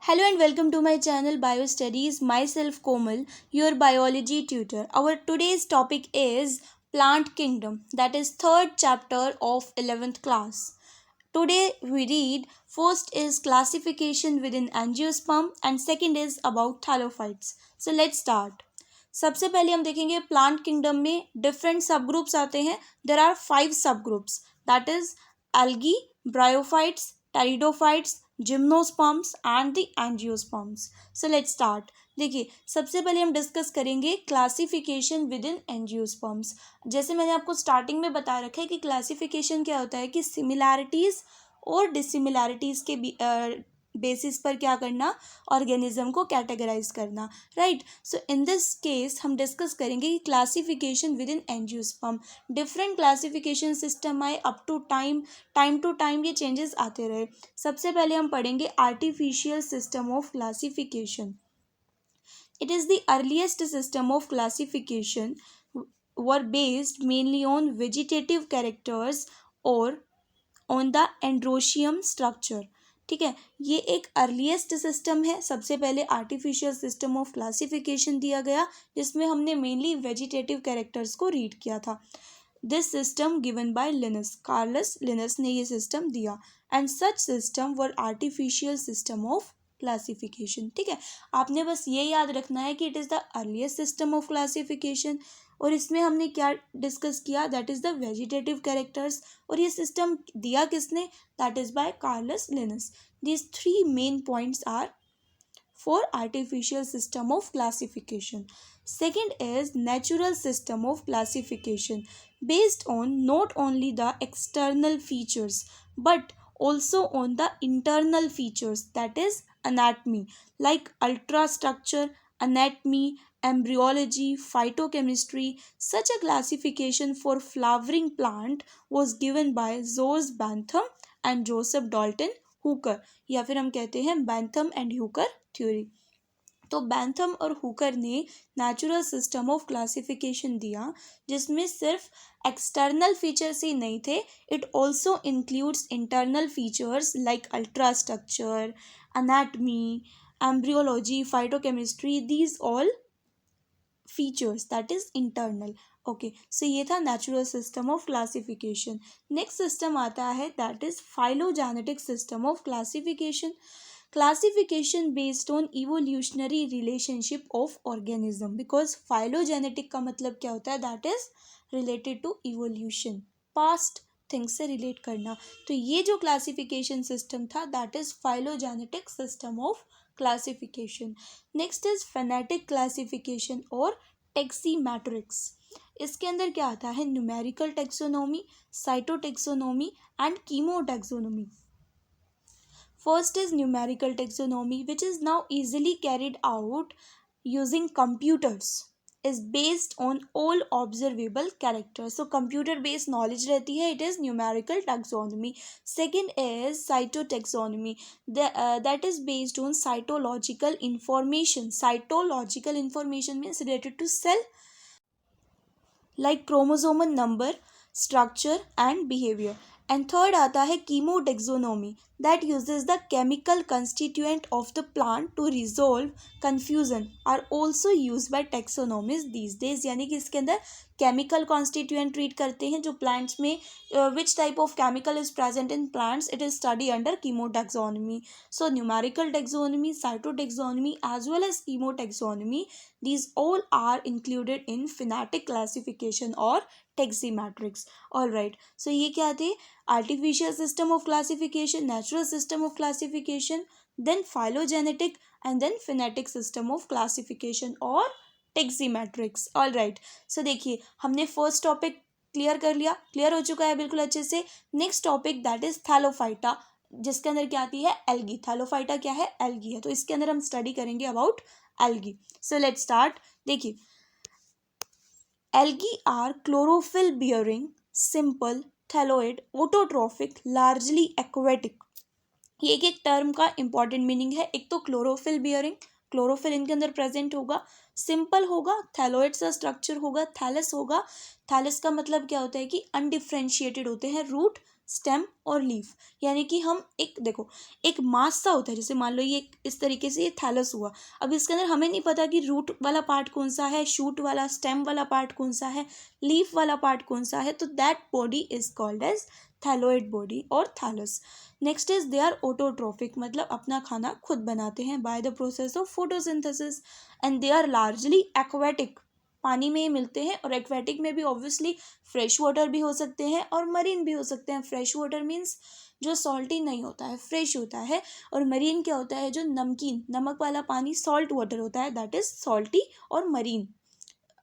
Hello and welcome to my channel Bio Studies. Myself Komal, your biology tutor. Our today's topic is Plant Kingdom, that is third chapter of 11th class. Today we read first is classification within angiosperm and second is about thallophytes. So let's start. सबसे पहले हम देखेंगे plant kingdom में different सब groups आते हैं. There are 5 सब groups, that is algae, bryophytes, pteridophytes, gymnosperms and the angiosperms. So let's start. देखिए सबसे पहले हम डिस्कस करेंगे क्लासिफिकेशन विद इन एंजियोस्पर्म्स. जैसे मैंने आपको स्टार्टिंग में बता रखा है कि क्लासिफिकेशन क्या होता है कि सिमिलैरिटीज़ और डिसिमिलैरिटीज़ के बेसिस पर क्या करना, ऑर्गेनिज्म को कैटेगराइज करना. Right. So in this case हम डिस्कस करेंगे कि classification within angiosperm. Different classification system आए up to time to time ये चेंजेस आते रहे. सबसे पहले हम पढ़ेंगे artificial system of classification. It is the earliest system of classification were based mainly on vegetative characters or on the androecium structure. ठीक है, ये एक अर्लीस्ट सिस्टम है. सबसे पहले आर्टिफिशियल सिस्टम ऑफ क्लासिफिकेशन दिया गया जिसमें हमने मेनली वेजिटेटिव कैरेक्टर्स को रीड किया था. This system given by Linnaeus, Carolus Linnaeus ने ये सिस्टम दिया. And such system were artificial system of classification. ठीक है, आपने बस ये याद रखना है कि it is the earliest system of classification. और इसमें हमने क्या डिस्कस किया, that is the vegetative characters. और ये सिस्टम दिया किसने, that is by Carolus Linnaeus. These 3 main points are for artificial system of classification. Second is natural system of classification based on not only the external features but also on the internal features, that is anatomy, like ultrastructure, anatomy, embryology, phytochemistry. Such a classification for flowering plant was given by George Bentham and Joseph Dalton Hooker, या फिर हम कहते हैं Bentham and Hooker theory. तो Bentham और Hooker ने natural system of classification दिया जिसमें सिर्फ एक्सटर्नल फीचर्स ही नहीं थे, it also includes internal features like ultra structure, anatomy, embryology, phytochemistry, these all features that is internal. Okay, so ये था natural system of classification. Next system आता है that is phylogenetic system of classification. Classification based on evolutionary relationship of organism. Because phylogenetic का मतलब क्या होता है, that is related to evolution, past things से रिलेट करना. तो ये जो क्लासिफिकेशन सिस्टम था that is phylogenetic system of classification. Next is phenetic classification और टेक्सीमैट्रिक्स. इसके अंदर क्या आता है, numerical taxonomy, cytotaxonomy and chemotaxonomy. First is numerical taxonomy, which is now easily carried out using computers, is based on all observable characters. So computer based knowledge रहती है, it is numerical taxonomy. Second is cytotaxonomy, that is based on cytological information. Cytological information means related to cell, like chromosomal number, structure and behavior. And third आता है chemotaxonomy, that uses the chemical constituent of the plant to resolve confusion, are also use by taxonomists these days. यानी कि इसके अंदर chemical constituent treat करते हैं जो plants में which type of chemical is present in plants, it is study under chemotaxonomy. So numerical taxonomy, cytotaxonomy as well as chemotaxonomy, these all are included in phenetic classification और taximetrics. all right, so ये क्या थे, artificial system of classification, natural system of classification, then phylogenetic and then phenetic system of classification और taximetrics. all right, so देखिए हमने first topic clear कर लिया, clear हो चुका है बिल्कुल अच्छे से. Next topic that is Thallophyta, जिसके अंदर क्या आती है, एल्गी. थैलोफाइटा क्या है, एल्गी है. तो इसके अंदर हम स्टडी करेंगे about algae. So let's start. देखिए algae are chlorophyll bearing, simple, thalloid, autotrophic, largely aquatic. ये एक एक टर्म का इंपॉर्टेंट मीनिंग है. एक तो क्लोरोफिल बियरिंग, क्लोरोफिल इनके अंदर प्रेजेंट होगा, सिंपल होगा, थैलोइड सा स्ट्रक्चर होगा, थैलस होगा. थैलस का मतलब क्या होता है कि अनडिफ्रेंशिएटेड होते हैं रूट, स्टेम और लीफ। यानी कि हम एक देखो एक मास सा होता है, जैसे मान लो ये इस तरीके से ये थैलस हुआ। अब इसके अंदर हमें नहीं पता कि रूट वाला पार्ट कौन सा है, शूट वाला स्टेम वाला पार्ट कौन सा है, लीफ वाला पार्ट कौन सा है, तो that body is called as thalloid body और thallus. Next is they are autotrophic, मतलब अपना खाना खुद बनाते हैं by the process of photosynthesis. And they are largely aquatic, पानी में ही मिलते हैं। और एक्वेटिक में भी ऑब्वियसली फ्रेश वाटर भी हो सकते हैं और मरीन भी हो सकते हैं। फ्रेश वाटर मीन्स जो सॉल्टी नहीं होता है, फ्रेश होता है। और मरीन क्या होता है, जो नमकीन नमक वाला पानी सॉल्ट वाटर होता है, दैट इज सॉल्टी और मरीन,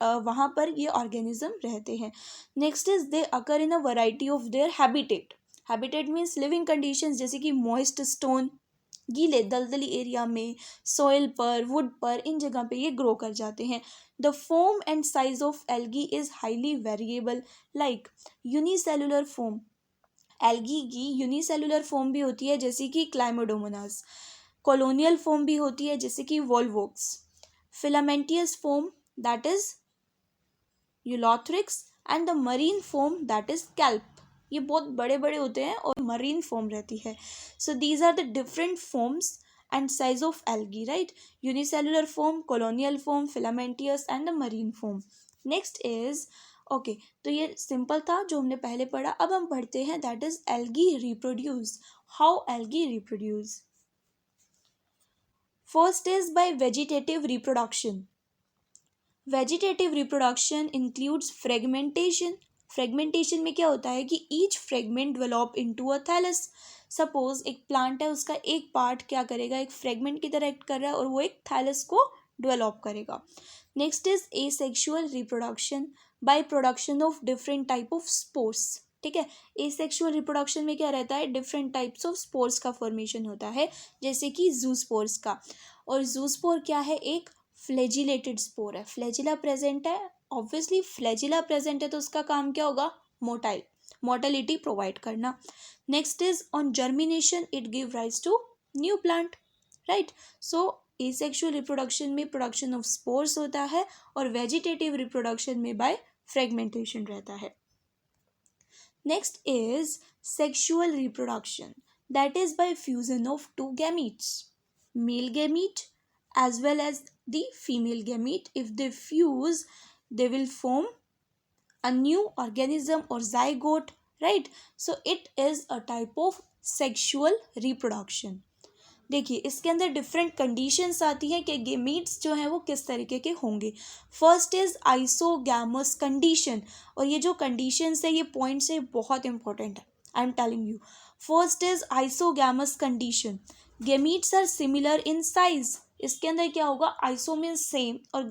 वहाँ पर ये ऑर्गेनिज्म रहते हैं। Next is they occur in a variety of their habitat. Habitat means living conditions, जैसे कि मॉइस्ट स्टोन, गीले दलदली एरिया में, सॉइल पर, वुड पर, इन जगह पे ये ग्रो कर जाते हैं। The form and size of algae is highly variable, like unicellular form, algae की यूनिसेलुलर फॉर्म भी होती है जैसे कि क्लाइमोडोमोनास, कॉलोनियल फॉर्म भी होती है जैसे कि volvox, filamentous form that is Ulothrix, and the marine form that is kelp. ये बहुत बड़े बड़े होते हैं और मरीन फॉर्म रहती है। So these are the different forms and size of algae, right? Unicellular form, colonial form, filamentous and the marine form. Next is okay, तो ये सिंपल था जो हमने पहले पढ़ा। अब हम पढ़ते हैं that is algae reproduce, how algae reproduce. First is by vegetative reproduction. Vegetative reproduction includes fragmentation. Fragmentation में क्या होता है कि each fragment develop into a thallus. Suppose एक प्लांट है, उसका एक पार्ट क्या करेगा, एक फ्रेगमेंट की तरह एक्ट कर रहा है और वो एक थैलस को डेवलप करेगा। Next is asexual reproduction by production of different type of spores. ठीक है, एसेक्सुअल रिप्रोडक्शन में क्या रहता है, डिफरेंट टाइप्स ऑफ स्पोर्स का फॉर्मेशन होता है, जैसे कि जूस्पोर्स का। और जूस्पोर क्या है, एक फ्लैजिलेटेड स्पोर है, फ्लैजिला प्रेजेंट है। ऑब्वियसली फ्लैजिला प्रेजेंट है तो उसका काम क्या होगा, मोटालिटी प्रोवाइड करना। Next is on germination, it give rise to new plant, right? So asexual reproduction में प्रोडक्शन ऑफ स्पोर्स होता है और वेजिटेटिव रिप्रोडक्शन में बाय फ्रेगमेंटेशन रहता है। Next is sexual reproduction, that is by fusion of two gametes, male gamete as well as the female gamete. If they fuse, they will form a new organism or zygote, right? So it is a type of sexual reproduction. देखिए इसके अंदर different conditions आती हैं कि gametes जो हैं वो किस तरीके के होंगे। फर्स्ट इज आइसोगैमस कंडीशन, और ये जो कंडीशंस है, ये पॉइंट्स है, बहुत इंपॉर्टेंट है, I am telling you. First is isogamous condition, gametes are similar in size. इसके अंदर क्या होगा, आइसो मीन्स सेम और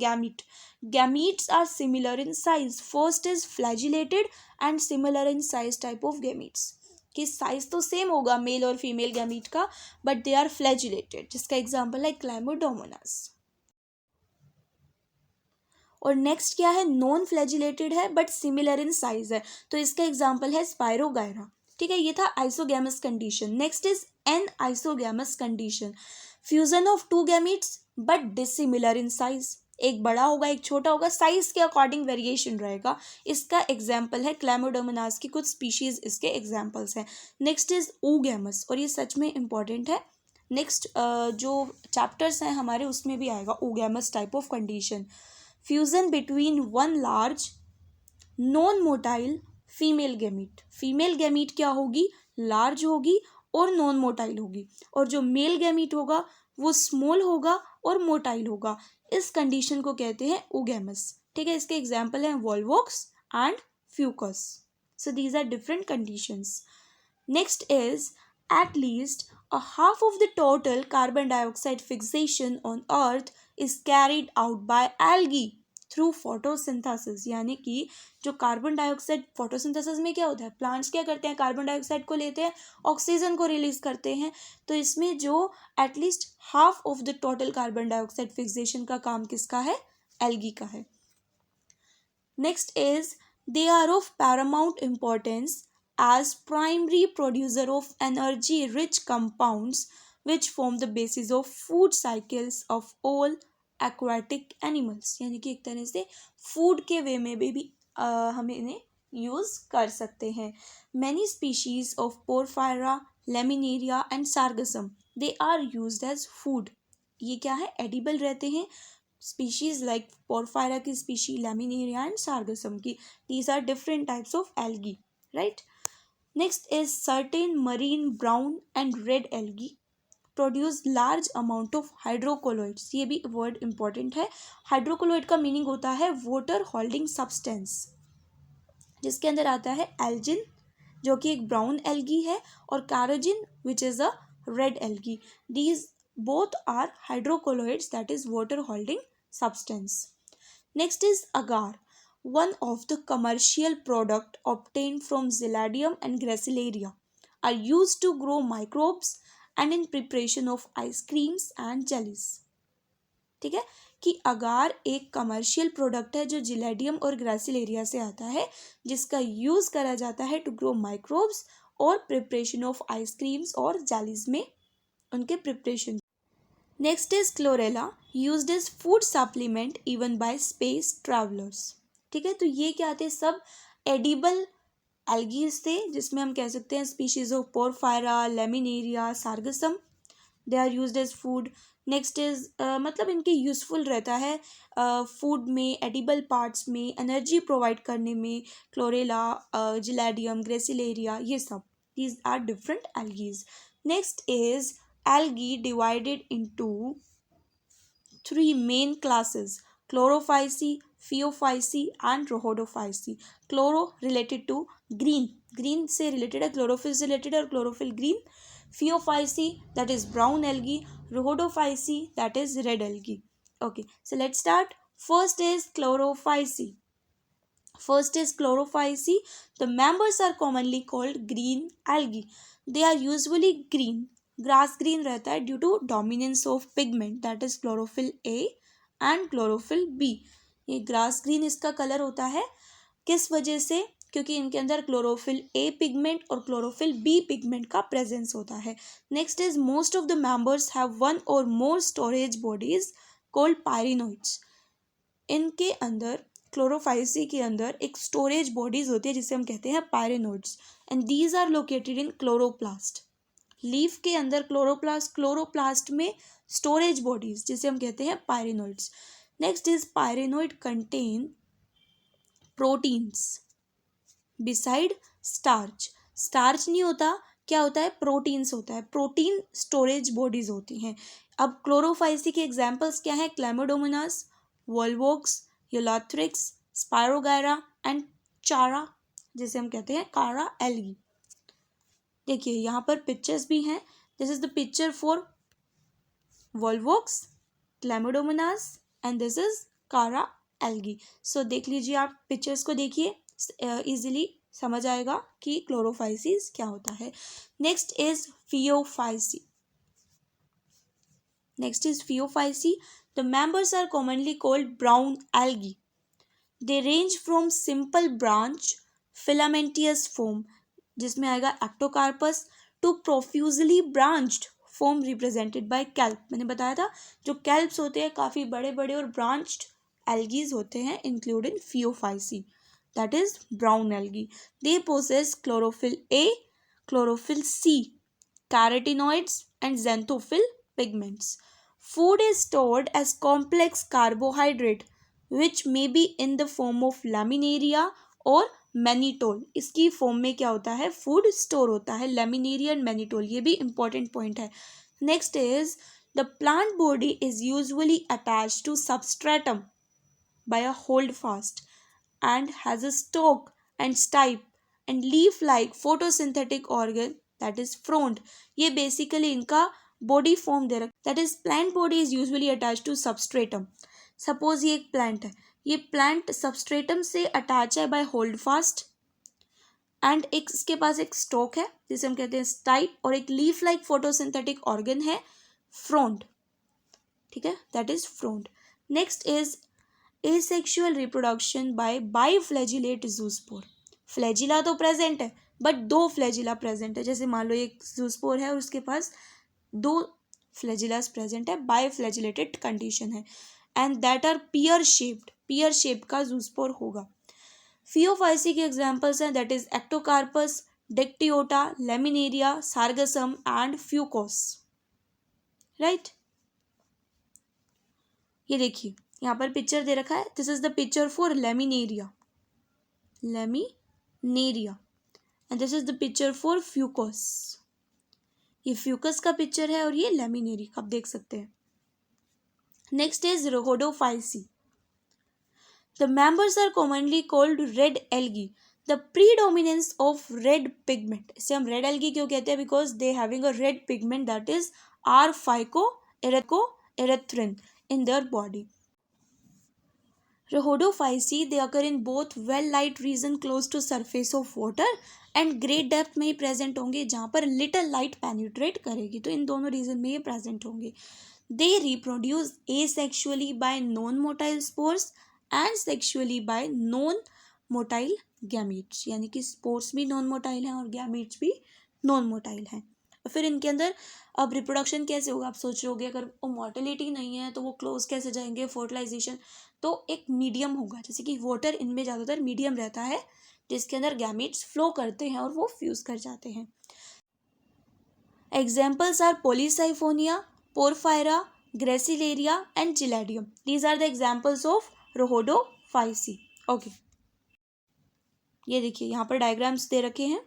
gametes are similar in size. First is flagellated and similar in size type of gametes, कि size तो same होगा male और female gamete का, बट दे आर फ्लैजिलेटेड, जिसका एग्जांपल है क्लाइमोडोमोनास। और नेक्स्ट क्या है, नॉन फ्लैजिलेटेड है बट सिमिलर इन साइज है, तो इसका एग्जांपल है स्पायरोगायरा। ठीक है, ये था isogamous condition. Next is an isogamous condition, fusion of two gametes but dissimilar in size, एक बड़ा होगा एक छोटा होगा, साइज के अकॉर्डिंग वेरिएशन रहेगा। इसका एग्जाम्पल है क्लैमोडोमोनास की कुछ स्पीशीज, इसके एग्जाम्पल्स हैं। नेक्स्ट इज oogamous, और ये सच में इंपॉर्टेंट है, नेक्स्ट जो चैप्टर्स हैं हमारे उसमें भी आएगा oogamous type of condition. Fusion between one large non motile female gamete, female gamete क्या होगी, लार्ज होगी और नॉन मोटाइल होगी, और जो मेल गैमीट होगा वो स्मॉल होगा और मोटाइल होगा। इस कंडीशन को कहते हैं oogamous। ठीक है, इसके एग्जाम्पल हैं Volvox and Fucus. So these are different conditions. Next is at least a half of the total carbon dioxide fixation on earth is carried out by algae through photosynthesis। यानी कि जो carbon dioxide photosynthesis में क्या होता है, plants क्या करते हैं, कार्बन डाइऑक्साइड को लेते हैं, ऑक्सीजन को रिलीज करते हैं, तो इसमें जो at least half of the total carbon dioxide fixation का काम किसका है, एल्गी का है। Next is they are of paramount importance as primary producer of energy rich compounds which form the basis of food cycles of all aquatic animals। यानी कि एक तरह से फूड के वे में भी हमें इन्हें यूज़ कर सकते हैं। Many species of Porphyra, Laminaria and Sargassum they are used as food. ये क्या है, एडिबल रहते हैं। स्पीशीज लाइक पोरफायरा की स्पीशी, लेमिनेरिया एंड सार्गसम की, these are different types of algae, right. Next is certain marine brown and red algae produce large amount of hydrocolloids. ये भी word important है। हाइड्रोकोलोइड का मीनिंग होता है वाटर होल्डिंग सब्सटेंस, जिसके अंदर आता है एल्जिन जो कि एक ब्राउन एल्गी है, और carrageen which is a red algae. These both are hydrocolloids, that is water holding substance. Next is agar, one of the commercial product obtained from Xyladium and Gracilaria, are used to grow microbes and in preparation of ice creams and jellies। ठीक है, कि अगार एक commercial product है जो gelidium और ग्रासिलेरिया से आता है, जिसका यूज़ करा जाता है टू ग्रो माइक्रोब्स और प्रिपरेशन ऑफ आइसक्रीम्स और जेलीज में उनके preparation. Next is chlorella, used as food supplement even by space travellers. ठीक है, तो ये क्या थे, सब एडिबल एल्गीज थे, जिसमें हम कह सकते हैं species of Porphyra, Laminaria, Sargassum, they are used as food. Next is मतलब इनके यूज़फुल रहता है फूड में, एडिबल पार्ट्स में, एनर्जी प्रोवाइड करने में। क्लोरेला, जिलेडियम, ग्रेसिलेरिया, ये सब, these are different algaes. Next is algae divided into three main classes: chlorophyceae, phaeophyceae and rhodophyceae. Chloro related to green, green से related है, chlorophyll से related है और chlorophyll green. Phaeophyceae that is brown algae, rhodophyceae that is red algae. Okay, so let's start. First is chlorophyceae. The members are commonly called green algae. They are usually green, grass green रहता है due to dominance of pigment, that is chlorophyll A and chlorophyll B. ये grass green इसका colour होता है, किस वजह से, क्योंकि इनके अंदर क्लोरोफिल ए पिगमेंट और क्लोरोफिल बी पिगमेंट का प्रेजेंस होता है। Next is most of the members have one or more storage bodies called pyrenoids. इनके अंदर, क्लोरोफाइसी के अंदर एक स्टोरेज बॉडीज होती है जिसे हम कहते हैं pyrenoids, and these are located in chloroplast. Leaf के अंदर क्लोरोप्लास्ट में स्टोरेज बॉडीज जिसे हम कहते हैं pyrenoids. Next is pyrenoid contain proteins beside starch. Starch नहीं होता, क्या होता है, प्रोटीन्स होता है, प्रोटीन स्टोरेज बॉडीज होती हैं। अब क्लोरोफाइसी के एग्जाम्पल्स क्या हैं, क्लैमोडोमोनास, वोल्वोक्स, यूलोथ्रिक्स, स्पायरोगायरा एंड चारा जिसे हम कहते हैं कारा एल्गी। देखिए यहाँ पर पिक्चर्स भी हैं, this is the picture for Volvox, Chlamydomonas and this is Chara algae. So देख लीजिए, आप पिक्चर्स को देखिए, इजीली समझ आएगा कि क्लोरोफाइसिस क्या होता है। Next is phaeophyceae. The members are commonly called brown algae. They range from simple branch filamentous form, जिसमें आएगा Ectocarpus, to profusely branched form represented by kelp. मैंने बताया था जो कैल्प्स होते हैं काफ़ी बड़े बड़े और ब्रांच्ड एल्गीज होते हैं, including phaeophyceae, that is brown algae. They possess chlorophyll A, chlorophyll C, carotenoids and xanthophyll pigments. Food is stored as complex carbohydrate which may be in the form of laminaria or mannitol. इसकी form में क्या होता है, food store होता है, laminaria and mannitol, ये भी important point है। Next is the plant body is usually attached to substratum by a holdfast and has a stalk and stipe and leaf like photosynthetic organ that is frond. ये basically इनका body form दे रखा, that is plant body is usually attached to substratum. सपोज ये एक plant है, ये plant substratum से अटैच है बाय होल्ड फास्ट एंड एक इसके पास एक स्टॉक है जिसे हम कहते हैं स्टाइप, और एक लीफ लाइक फोटोसिंथेटिक ऑर्गन है फ्रोंड। ठीक है, that is frond. Next is asexual reproduction by biflagellate zoospore. Flagella तो प्रेजेंट है बट दो फ्लैजिला प्रेजेंट है, जैसे मान लो एक ज़ूस्पोर है और उसके पास दो फ्लैजिलास प्रेजेंट है, बाइफ्लैजिलेटेड कंडीशन है, and that are pear shaped, pear shape का ज़ूस्पोर होगा। Phaeophyceae के एग्जाम्पल्स हैं that is Ectocarpus, Dictyota, Laminaria, Sargassum and Fucus, right. ये देखिए यहाँ पर पिक्चर दे रखा है, this is the picture for Laminaria, Laminaria, and this is the picture for Fucus. ये फ्यूकस का पिक्चर है और ये लेमिनेरी आप देख सकते हैं। Next is Rhodophyceae. The members are commonly called red algae. The predominance of red pigment, इसे हम रेड एल्गी क्यों कहते हैं, because they having a red pigment that is r phycoerythrin in their body. Rhodophyceae, they occur in both well light region close to surface of water and great depth में ही present होंगे जहाँ पर little light penetrate करेगी, तो इन दोनों region में ये present होंगे. They reproduce asexually by non-motile spores and sexually by non-motile gametes, यानी कि spores भी non-motile हैं और gametes भी non-motile हैं. फिर इनके अंदर अब रिप्रोडक्शन कैसे होगा, आप सोच रहे होगे अगर वो मोर्टेलिटी नहीं है तो वो क्लोज कैसे जाएंगे, फर्टिलाइजेशन, तो एक मीडियम होगा, जैसे कि वाटर इनमें ज़्यादातर मीडियम रहता है जिसके अंदर गैमेट्स फ्लो करते हैं और वो फ्यूज़ कर जाते हैं. Examples are Polysiphonia, Porphyra, Gracilaria and Gelidium. These are the examples of Rhodophyceae. Okay, ये देखिए यहाँ पर डायग्राम्स दे रखे हैं.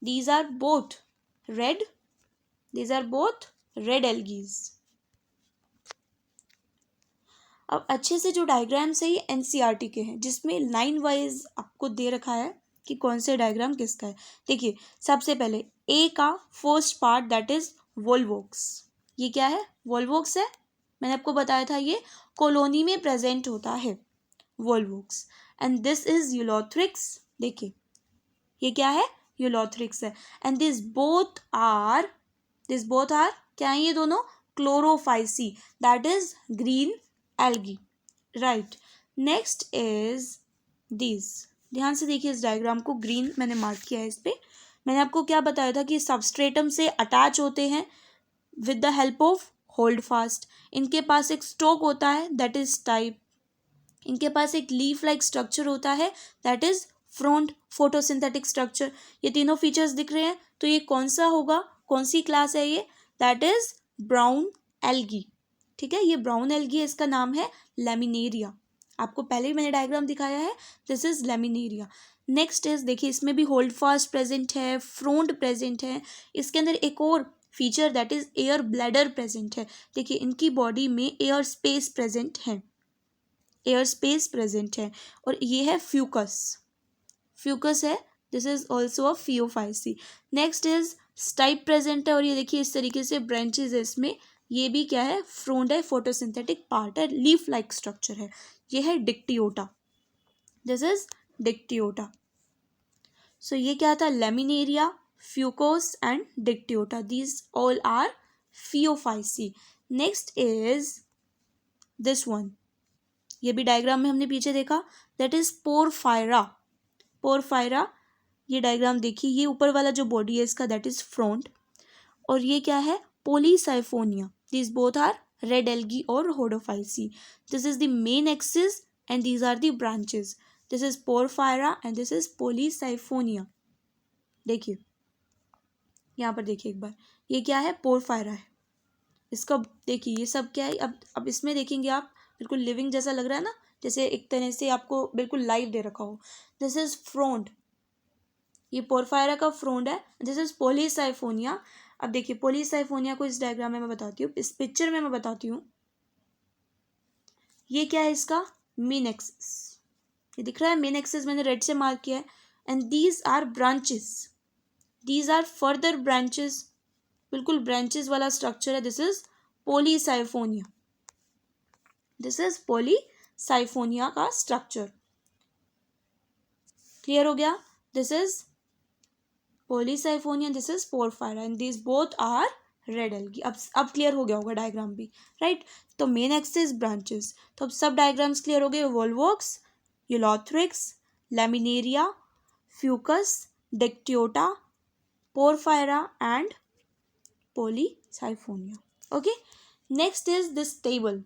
These are both red, these are both red algae. अब अच्छे से जो डायग्राम्स है ये एनसीईआरटी के हैं जिसमें लाइन वाइज आपको दे रखा है कि कौन से डायग्राम किसका है. देखिए सबसे पहले ए का first part that is volvox. ये क्या है, वोल्वोक्स है, मैंने आपको बताया था ये कॉलोनी में प्रेजेंट होता है volvox. And this is Ulothrix. देखिए ये क्या है, यूलोथ्रिक्स है. एंड दिस बोथ आर क्या है, ये दोनों Chlorophyceae that is green algae, right. Next is this, ध्यान से देखिए इस डायग्राम को, ग्रीन मैंने मार्क किया है इस पे. मैंने आपको क्या बताया था कि सबस्ट्रेटम से अटैच होते हैं with the help of hold fast. इनके पास एक स्टोक होता है दैट इज टाइप. इनके पास एक लीफ लाइक स्ट्रक्चर होता है that is front photosynthetic structure. ये तीनों फीचर्स दिख रहे हैं, तो ये कौन सा होगा, कौन सी क्लास है ये, दैट इज ब्राउन एल्गी. ठीक है, ये ब्राउन एल्गी है, इसका नाम है लेमिनेरिया. आपको पहले ही मैंने डायग्राम दिखाया है, this is laminaria. Next is देखिए इसमें भी होल्ड फास्ट प्रेजेंट है, फ्रोंट प्रेजेंट है. इसके अंदर एक और feature that is air bladder present है. देखिए इनकी बॉडी में एयर स्पेस प्रेजेंट है, एयर स्पेस प्रेजेंट है. और ये है फ्यूकस है, this is also a Phaeophyceae. Next is stipe present है और ये देखिए इस तरीके से ब्रांचेज है इसमें. ये भी क्या है, फ्रोंड है, फोटोसिंथेटिक पार्ट है, लीफ लाइक स्ट्रक्चर है. ये है Dictyota, this is Dictyota. So ये क्या था, Laminaria, Fucus and Dictyota, these all are Phaeophyceae. Next is this one, ये भी डायग्राम में हमने पीछे देखा, दैट इज पोरफायरा. पोरफायरा, ये डायग्राम देखिए, ये ऊपर वाला जो बॉडी है इसका दैट इज फ्रंट. और ये क्या है, Polysiphonia. This both are red algae और Rhodophyceae. This is the main axis and these are the branches. This is Porphyra and this is Polysiphonia. देखिए यहाँ पर देखिए एक बार, ये क्या है, पोरफायरा है. इसका देखिए ये सब क्या है, अब इसमें देखेंगे आप बिल्कुल लिविंग जैसा लग रहा है ना, जैसे एक तरह से आपको बिल्कुल लाइव दे रखा हो. दिस इज फ्रोंड, ये पोरफायरा का फ्रोंड है. This is Polysiphonia. अब देखिए पोलीसाइफोनिया को इस डायग्राम में मैं बताती हूँ, इस पिक्चर में मैं बताती हूँ. ये क्या है, इसका मेन एक्सिस, ये दिख रहा है मेन एक्सिस, मैंने रेड से मार्क किया है. And these are branches, these are further branches, बिल्कुल ब्रांचेस वाला स्ट्रक्चर है. This is Polysiphonia, this is Polysiphonia का स्ट्रक्चर. क्लियर हो गया, this is Polysiphonia, this is Porphyra and this both are red algae. अब clear हो गया होगा डायग्राम भी, राइट. तो मेन एक्सिस, ब्रांचेस, तो अब सब डायग्राम्स क्लियर हो गए. Volvox, Ulothrix, Laminaria, Fucus, Dictyota, Porphyra and Polysiphonia. Okay, next is this table.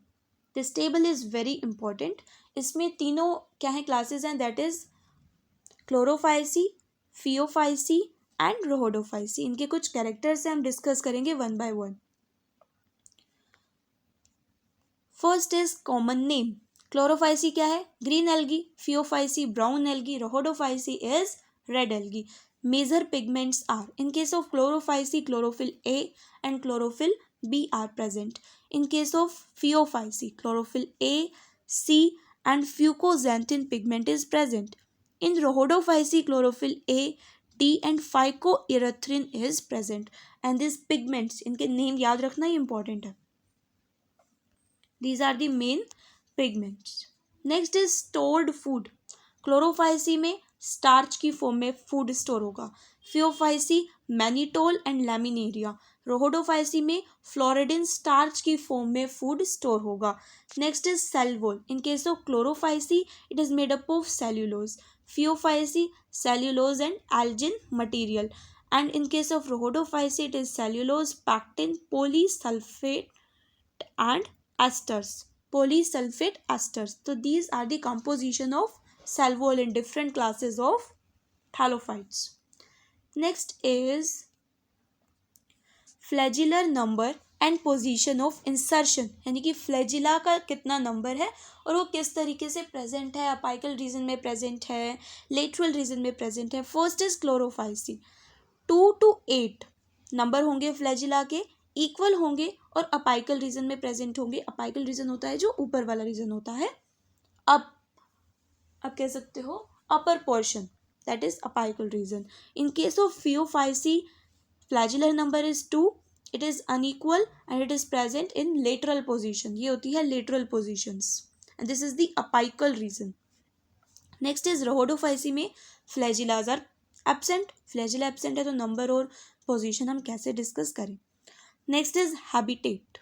This table is very important. इसमें तीनों क्या है क्लासेस हैं, that is Chlorophyceae, Phaeophyceae and Rhodophyceae. इनके कुछ कैरेक्टर्स हैं, हम डिस्कस करेंगे one by one. First is common name. Chlorophyceae क्या है? Green algae, Phaeophyceae brown algae, Rhodophyceae is red algae. Major pigments are, in case of chlorophysi, chlorophyll A and chlorophyll B are present. In case of pheophysi, chlorophyll A, C and fucoxanthin pigment is present. In rhodophysi, chlorophyll A, D and phycoerythrin is present. And these pigments, इनके name याद रखना ही important है। These are the main pigments. Next is stored food. Chlorophyceae में starch की form में food store होगा। Phaeophyceae mannitol and laminaria. Rhodophyceae में floridean starch की फॉर्म में फूड स्टोर होगा। Next is cell wall. In case of Chlorophyceae it is made up of cellulose, Phaeophyceae cellulose and algin material, and in case of Rhodophyceae it is cellulose, pectin, polysulphate and esters, polysulfate esters. So these are the composition of cell wall in different classes of thallophytes. Next is flagellar number and position of insertion, यानी कि flagella का कितना number है और वो किस तरीके से प्रेजेंट है, अपाइकल रीजन में प्रेजेंट है, लेटरल रीजन में प्रेजेंट है। First is Chlorophyceae, 2 to 8 number होंगे फ्लैजिला के, इक्वल होंगे और अपाइकल रीजन में प्रेजेंट होंगे। अपाइकल रीजन होता है जो ऊपर वाला रीजन होता है, अब कह सकते हो upper portion, that is apical region. In case of Phaeophyceae flagellar number is 2, it is unequal and it is present in lateral position, ये होती है lateral positions, and this is the apical region. Next is Rhodophyceae में flagellas are absent, flagella absent है तो number और position हम कैसे discuss करें। Next is habitat.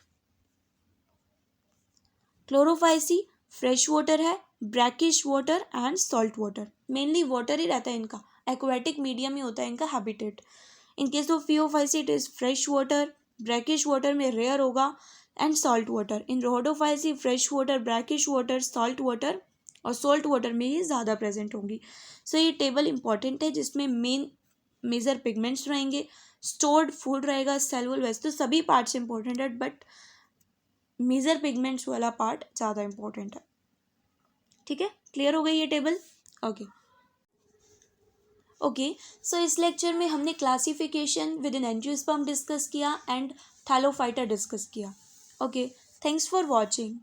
Chlorophyceae fresh water है, brackish water and salt water, mainly water ही रहता है इनका, एक्वेटिक मीडियम ही होता है इनका habitat. In case of Phaeophyceae it is fresh water, brackish water में रेयर होगा and salt water. In Rhodophyceae fresh water, brackish water, salt water और सॉल्ट वाटर में ही ज़्यादा प्रेजेंट होंगी। सो ये टेबल इंपॉर्टेंट है जिसमें मेजर पिगमेंट्स रहेंगे, स्टोर्ड फूड रहेगा, सेल वॉल, वैसे तो सभी पार्ट्स इंपॉर्टेंट है बट मेजर पिगमेंट्स वाला पार्ट ज़्यादा इंपॉर्टेंट है। ठीक है, क्लियर हो गई ये टेबल? ओके सो इस लेक्चर में हमने classification within angiosperm discuss किया एंड थैलोफाइटा डिस्कस किया। Okay, thanks for watching.